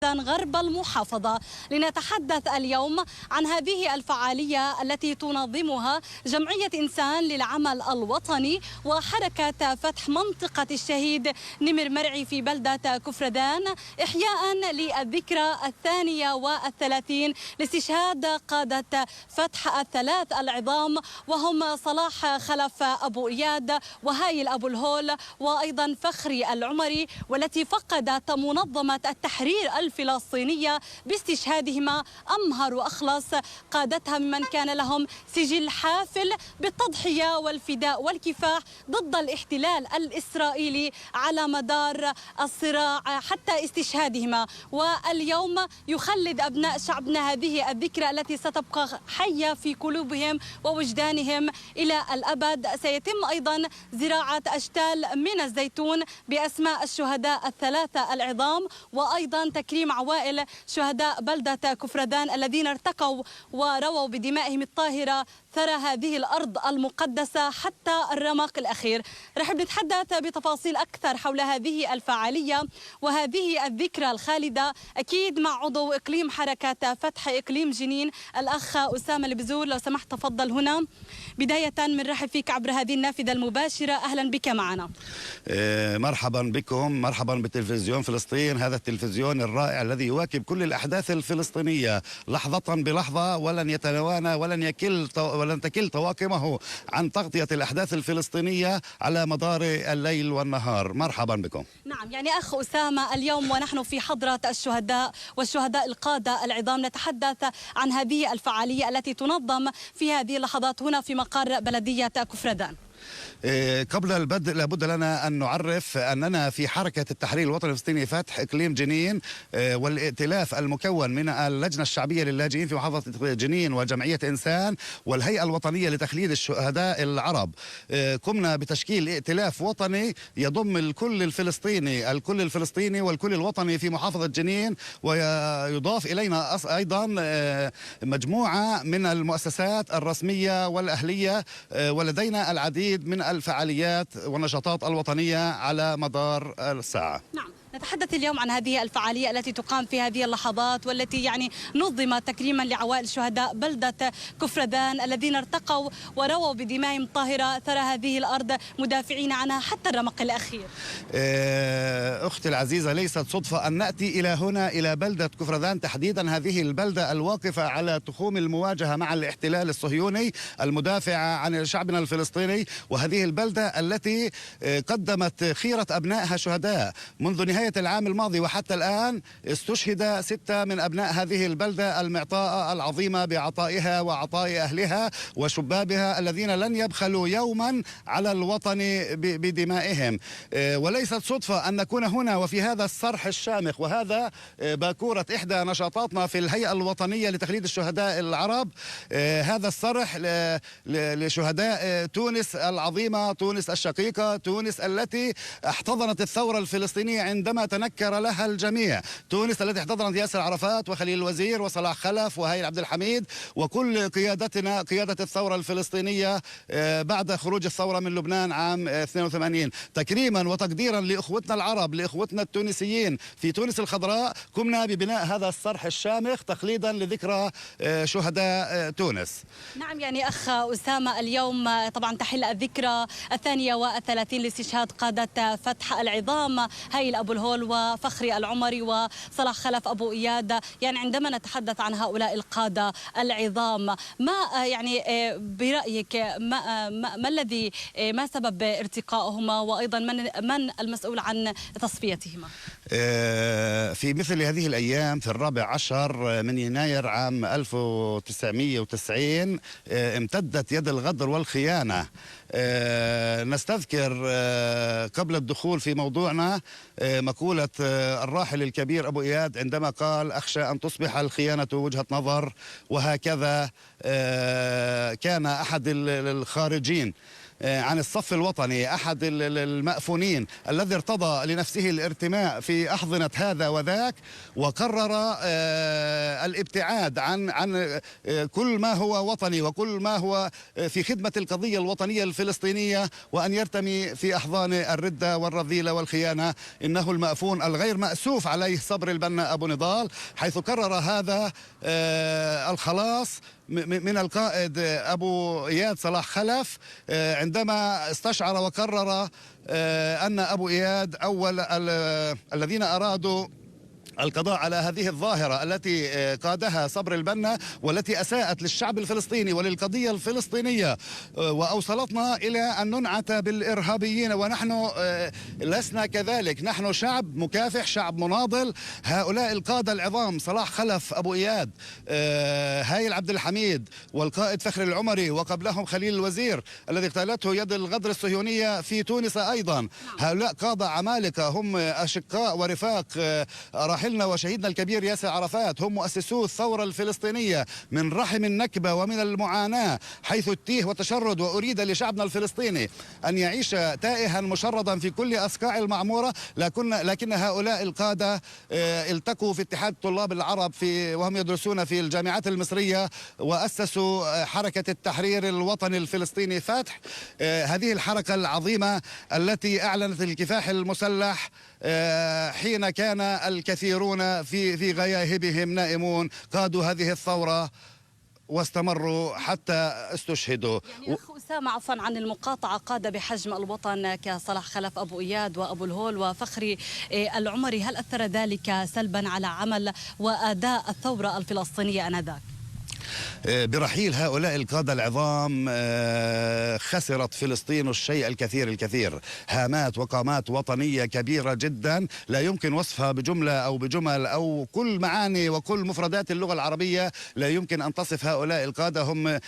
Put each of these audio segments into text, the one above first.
كفردان غرب المحافظة. لنتحدث اليوم عن هذه الفعالية التي تنظمها جمعية إنسان للعمل الوطني وحركة فتح منطقة الشهيد نمر مرعي في بلدة كفردان، إحياء للذكرى 32 لاستشهاد قادة فتح الثلاث العظام، وهم صلاح خلف أبو إياد وهايل أبو الهول وأيضا فخري العمري، والتي فقدت منظمة التحرير الفلسطينية باستشهادهما أمهر وأخلص قادتها ممن كان لهم سجل حافل بالتضحية والفداء والكفاح ضد الاحتلال الإسرائيلي على مدار الصراع حتى استشهادهما. واليوم يخلد أبناء شعبنا هذه الذكرى التي ستبقى حية في قلوبهم ووجدانهم إلى الأبد. سيتم أيضا زراعة أشتال من الزيتون بأسماء الشهداء الثلاثة العظام، وأيضا تكريم عوائل شهداء بلدة كفردان الذين ارتقوا ورووا بدمائهم الطاهرة ثرى هذه الأرض المقدسة حتى الرمق الأخير. رح نتحدث بتفاصيل أكثر حول هذه الفعالية وهذه الذكرى الخالدة أكيد مع عضو إقليم حركة فتح إقليم جنين الأخ أسامة البزور. لو سمحت تفضل هنا. بداية بنرحب فيك عبر هذه النافذة المباشرة، أهلا بك معنا. مرحبا بكم، مرحبا بتلفزيون فلسطين، هذا التلفزيون الرائع الذي يواكب كل الأحداث الفلسطينية لحظة بلحظة، ولن يتوانى ولن تكل طواقمه عن تغطية الأحداث الفلسطينية على مدار الليل والنهار. مرحبا بكم. نعم، يعني أخ أسامة، اليوم ونحن في حضرة الشهداء والشهداء القادة العظام نتحدث عن هذه الفعالية التي تنظم في هذه اللحظات هنا في مقر بلدية كفردان. قبل البدء لابد لنا أن نعرف أننا في حركة التحرير الوطني الفلسطيني فتح إقليم جنين والائتلاف المكون من اللجنة الشعبية للاجئين في محافظة جنين وجمعية إنسان والهيئة الوطنية لتخليد الشهداء العرب. قمنا بتشكيل ائتلاف وطني يضم الكل الفلسطيني والكل الوطني في محافظة جنين، ويضاف إلينا أيضا مجموعة من المؤسسات الرسمية والأهلية، ولدينا العديد من الفعاليات والنشاطات الوطنية على مدار الساعة. نعم، نتحدث اليوم عن هذه الفعالية التي تقام في هذه اللحظات والتي يعني نظمت تكريما لعوائل شهداء بلدة كفردان الذين ارتقوا ورووا بدمائهم الطاهرة ثرى هذه الأرض مدافعين عنها حتى الرمق الأخير. أختي العزيزة، ليست صدفة أن نأتي إلى هنا إلى بلدة كفردان تحديدا، هذه البلدة الواقفة على تخوم المواجهة مع الاحتلال الصهيوني المدافع عن شعبنا الفلسطيني، وهذه البلدة التي قدمت خيرة أبنائها شهداء منذ نهاية العام الماضي وحتى الآن. استشهد 6 من أبناء هذه البلدة المعطاءة العظيمة بعطائها وعطاء أهلها وشبابها الذين لن يبخلوا يوما على الوطن بدمائهم. وليست صدفة أن نكون هنا وفي هذا الصرح الشامخ، وهذا باكورة إحدى نشاطاتنا في الهيئة الوطنية لتخليد الشهداء العرب. هذا الصرح لشهداء تونس العظيمة، تونس الشقيقة، تونس التي احتضنت الثورة الفلسطينية عندما تنكر لها الجميع، تونس التي احتضنت ياسر عرفات وخليل الوزير وصلاح خلف وهايل عبد الحميد وكل قيادتنا، قيادة الثورة الفلسطينية بعد خروج الثورة من لبنان عام 82. تكريما وتقديرا لإخوتنا العرب، لإخوتنا التونسيين في تونس الخضراء، قمنا ببناء هذا الصرح الشامخ تخليدا لذكرى شهداء تونس. نعم، يعني أخ أسامة، اليوم طبعا تحل الذكرى 32 لاستشهاد قادة فتح العظام هايل أبو الهول وفخري العمري وصلاح خلف أبو إياد. يعني عندما نتحدث عن هؤلاء القادة العظام، ما يعني برأيك ما سبب ارتقائهما، وأيضا من المسؤول عن تصفيتهما؟ في مثل هذه الأيام في 14 من يناير عام 1990 امتدت يد الغدر والخيانة. نستذكر قبل الدخول في موضوعنا مقولة الراحل الكبير أبو إياد عندما قال: أخشى أن تصبح الخيانة وجهة نظر. وهكذا كان أحد الخارجين عن الصف الوطني، أحد المأفونين الذي ارتضى لنفسه الارتماء في أحضنة هذا وذاك، وقرر الابتعاد عن كل ما هو وطني وكل ما هو في خدمة القضية الوطنية الفلسطينية، وأن يرتمي في أحضان الردة والرذيلة والخيانة. إنه المأفون الغير مأسوف عليه صبر البنا أبو نضال، حيث قرر هذا الخلاص من القائد أبو إياد صلاح خلف، عندما استشعر وقرر أن أبو إياد أول الذين أرادوا القضاء على هذه الظاهرة التي قادها صبر البنا، والتي أساءت للشعب الفلسطيني وللقضية الفلسطينية، وأوصلتنا إلى أن ننعت بالإرهابيين، ونحن لسنا كذلك. نحن شعب مكافح، شعب مناضل. هؤلاء القادة العظام صلاح خلف، أبو إياد، هايل عبد الحميد، والقائد فخر العمري، وقبلهم خليل الوزير الذي اغتالته يد الغدر الصهيونية في تونس أيضا. هؤلاء قادة عمالقة، هم أشقاء ورفاق راحلنا وشهيدنا الكبير ياسر عرفات، هم مؤسسو الثورة الفلسطينية من رحم النكبة ومن المعاناة، حيث التيه وتشرد وأريد لشعبنا الفلسطيني أن يعيش تائها مشردا في كل أصقاع المعمورة. لكن هؤلاء القادة التقوا في اتحاد طلاب العرب وهم يدرسون في الجامعات المصرية، وأسسوا حركة التحرير الوطني الفلسطيني فتح، هذه الحركة العظيمة التي أعلنت الكفاح المسلح حين كان الكثيرون في غياهبهم نائمون. قادوا هذه الثورة واستمروا حتى استشهدوا. يعني أخ أسامة، عفوا عن المقاطعة، قاد بحجم الوطن كصلاح خلف أبو إياد وأبو الهول وفخري العمري، هل أثر ذلك سلبا على عمل وأداء الثورة الفلسطينية آنذاك؟ برحيل هؤلاء القادة العظام خسرت فلسطين الشيء الكثير، هامات وقامات وطنية كبيرة جدا لا يمكن وصفها بجملة أو بجمل أو كل معاني وكل مفردات اللغة العربية. لا يمكن أن تصف هؤلاء القادة. هم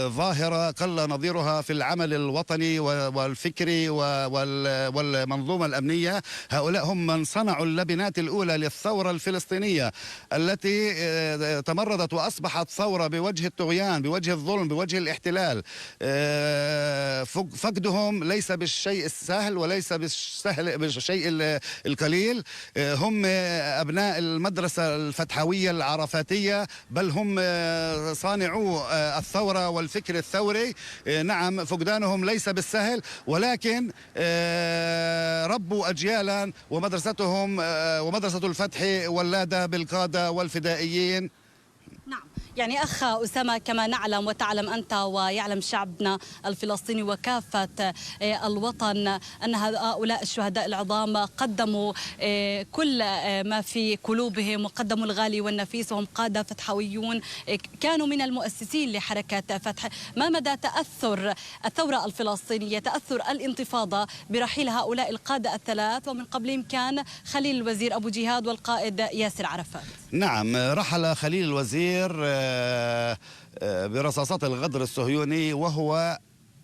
ظاهرة قل نظيرها في العمل الوطني والفكري والمنظومة الأمنية. هؤلاء هم من صنعوا اللبنات الأولى للثورة الفلسطينية التي تمردت وأصبحت ثورة بوجه الطغيان، بوجه الظلم، بوجه الاحتلال. فقدهم ليس بالشيء السهل وليس بالشيء القليل. هم أبناء المدرسة الفتحوية العرفاتية، بل هم صانعو الثورة والفكر الثوري. نعم، فقدانهم ليس بالسهل، ولكن ربوا أجيالا، ومدرستهم ومدرسة الفتح ولادة بالقادة والفدائيين. نعم، يعني أخ أسامة، كما نعلم وتعلم أنت ويعلم شعبنا الفلسطيني وكافة الوطن أن هؤلاء الشهداء العظام قدموا كل ما في قلوبهم، وقدموا الغالي والنفيس، وهم قادة فتحويون كانوا من المؤسسين لحركة فتح. ما مدى تأثر الثورة الفلسطينية، تأثر الانتفاضة برحيل هؤلاء القادة الثلاث، ومن قبلهم كان خليل الوزير أبو جهاد والقائد ياسر عرفات؟ نعم، رحل خليل الوزير برصاصات الغدر الصهيوني وهو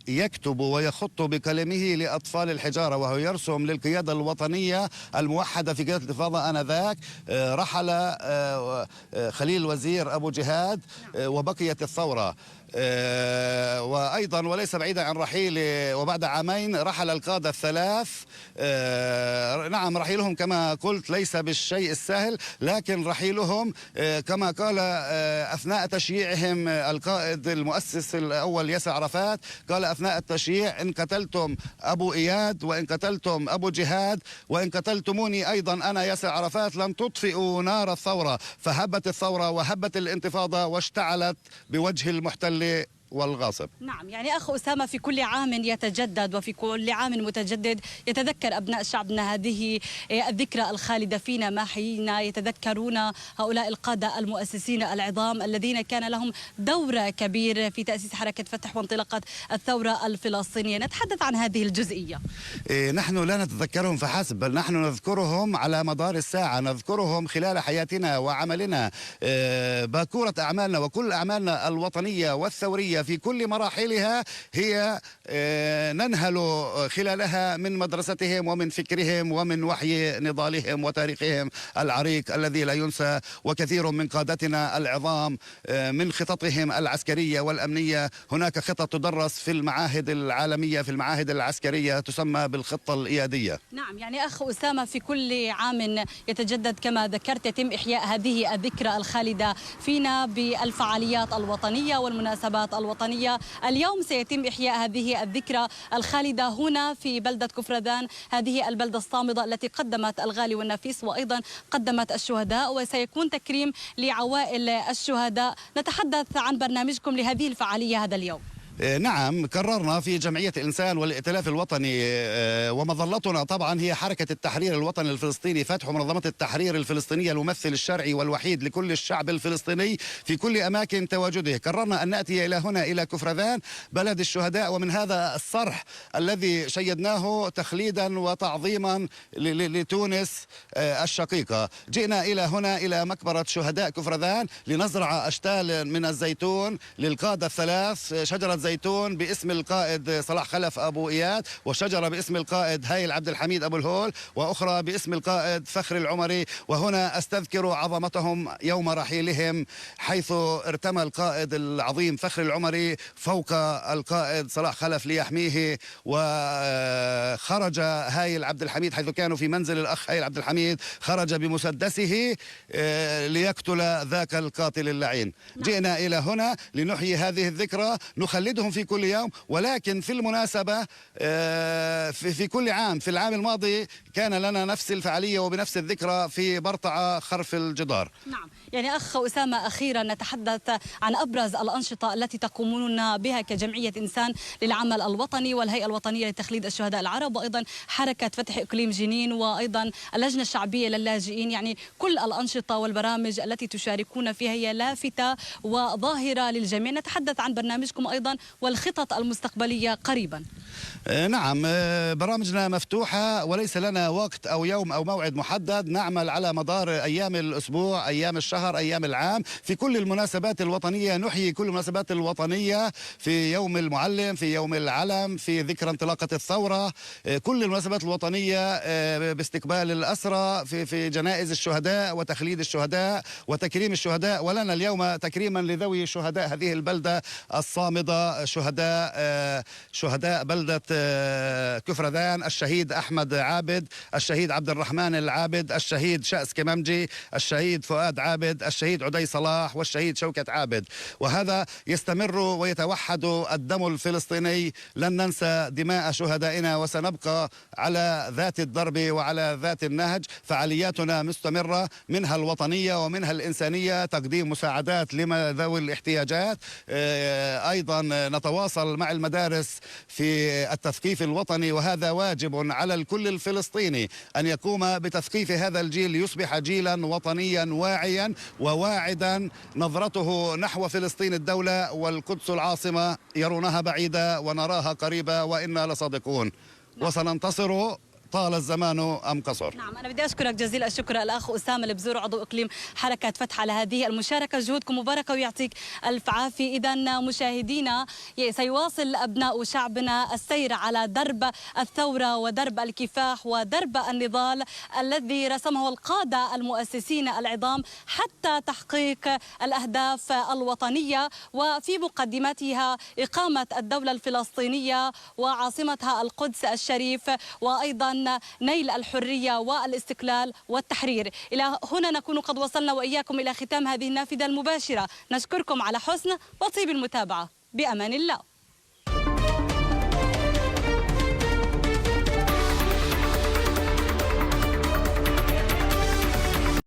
يكتب ويخط بقلمه لأطفال الحجارة، وهو يرسم للقيادة الوطنية الموحدة في قيادة الانتفاضة آنذاك. رحل خليل الوزير أبو جهاد وبقيت الثورة. وأيضا وليس بعيدا عن رحيل، وبعد عامين رحل القادة الثلاث. نعم، رحيلهم كما قلت ليس بالشيء السهل، لكن رحيلهم كما قال أثناء تشييعهم القائد المؤسس الأول ياسر عرفات، قال أثناء التشييع: إن قتلتم أبو إياد، وإن قتلتم أبو جهاد، وإن قتلتموني أيضا أنا ياسر عرفات، لن تطفئوا نار الثورة. فهبت الثورة وهبت الانتفاضة واشتعلت بوجه المحتل والغاصب. نعم، يعني أخ أسامة، في كل عام يتجدد، وفي كل عام متجدد يتذكر أبناء شعبنا هذه الذكرى الخالدة فينا، ما حين يتذكرون هؤلاء القادة المؤسسين العظام الذين كان لهم دور كبير في تأسيس حركة فتح وانطلاقة الثورة الفلسطينية. نتحدث عن هذه الجزئية. نحن لا نتذكرهم فحسب، بل نحن نذكرهم على مدار الساعة، نذكرهم خلال حياتنا وعملنا، باكورة أعمالنا وكل أعمالنا الوطنية والثورية الوطنية في كل مراحلها هي ننهل خلالها من مدرستهم ومن فكرهم ومن وحي نضالهم وتاريخهم العريق الذي لا ينسى. وكثير من قادتنا العظام من خططهم العسكرية والأمنية، هناك خطط تدرس في المعاهد العالمية، في المعاهد العسكرية، تسمى بالخطة الإيادية. نعم، يعني أخ أسامة، في كل عام يتجدد كما ذكرت، يتم إحياء هذه الذكرى الخالدة فينا بالفعاليات الوطنية والمناسبات الوطنية. اليوم سيتم إحياء هذه الذكرى الخالدة هنا في بلدة كفردان، هذه البلدة الصامدة التي قدمت الغالي والنفيس وأيضا قدمت الشهداء، وسيكون تكريم لعوائل الشهداء. نتحدث عن برنامجكم لهذه الفعالية هذا اليوم. نعم، قررنا في جمعية الإنسان والائتلاف الوطني ومظلتنا طبعا هي حركة التحرير الوطني الفلسطيني فتح، ومنظمة التحرير الفلسطينية الممثل الشرعي والوحيد لكل الشعب الفلسطيني في كل أماكن تواجده. قررنا أن نأتي إلى هنا إلى كفردان بلد الشهداء، ومن هذا الصرح الذي شيدناه تخليدا وتعظيما لتونس الشقيقة، جئنا إلى هنا إلى مقبرة شهداء كفردان لنزرع أشتال من الزيتون للقادة الثلاث، شجرة زيتون باسم القائد صلاح خلف أبو إياد، وشجرة باسم القائد هايل عبد الحميد أبو الهول، وأخرى باسم القائد فخر العمري. وهنا أستذكر عظمتهم يوم رحيلهم، حيث ارتمى القائد العظيم فخر العمري فوق القائد صلاح خلف ليحميه، وخرج هايل عبد الحميد حيث كانوا في منزل الأخ هايل عبد الحميد، خرج بمسدسه ليقتل ذاك القاتل اللعين. جئنا إلى هنا لنحيي هذه الذكرى، نخلدهم في كل يوم. ولكن في المناسبة في كل عام، في العام الماضي كان لنا نفس الفعالية وبنفس الذكرى في برطعة خرف الجدار. نعم، يعني أخ أسامة، أخيرا نتحدث عن أبرز الأنشطة التي تقومون بها كجمعية إنسان للعمل الوطني والهيئة الوطنية لتخليد الشهداء العرب، وأيضا حركة فتح إقليم جنين، وأيضا اللجنة الشعبية للاجئين. يعني كل الأنشطة والبرامج التي تشاركون فيها هي لافتة وظاهرة للجميع. نتحدث عن برنامجكم أيضا والخطط المستقبلية قريبا. نعم، برامجنا مفتوحة وليس لنا وقت أو يوم أو موعد محدد، نعمل على مدار أيام الأسبوع، أيام الشهر، أيام العام، في كل المناسبات الوطنية. نحيي كل المناسبات الوطنية، في يوم المعلم، في يوم العلم، في ذكرى انطلاقة الثورة، كل المناسبات الوطنية باستقبال الأسرى، في جنائز الشهداء وتخليد الشهداء وتكريم الشهداء. ولنا اليوم تكريما لذوي شهداء هذه البلدة الصامدة، شهداء بلدة كفردان: الشهيد أحمد عابد، الشهيد عبد الرحمن العابد، الشهيد شأس كممجي، الشهيد فؤاد عابد، الشهيد عدي صلاح، والشهيد شوكة عابد. وهذا يستمر ويتوحد الدم الفلسطيني. لن ننسى دماء شهدائنا، وسنبقى على ذات الضرب وعلى ذات النهج. فعالياتنا مستمرة، منها الوطنية ومنها الإنسانية، تقديم مساعدات لذوي الاحتياجات. أيضا نتواصل مع المدارس في التثقيف الوطني، وهذا واجب على الكل الفلسطيني أن يقوم بتثقيف هذا الجيل ليصبح جيلا وطنيا واعيا وواعدا. نظرته نحو فلسطين الدولة والقدس العاصمة يرونها بعيدة ونراها قريبة، وإنا لصادقون، وسننتصر طال الزمان أم قصر. نعم، أنا بدي أشكرك جزيل الشكر الأخ أسامة البزور، عضو إقليم حركة فتح، على هذه المشاركة. جهودكم مباركة ويعطيك ألف عافية. إذا مشاهدينا، سيواصل أبناء شعبنا السير على درب الثورة ودرب الكفاح ودرب النضال الذي رسمه القادة المؤسسين العظام حتى تحقيق الأهداف الوطنية، وفي مقدمتها إقامة الدولة الفلسطينية وعاصمتها القدس الشريف، وأيضا نيل الحرية والاستقلال والتحرير. إلى هنا نكون قد وصلنا وإياكم إلى ختام هذه النافذة المباشرة. نشكركم على حسن وطيب المتابعة. بأمان الله.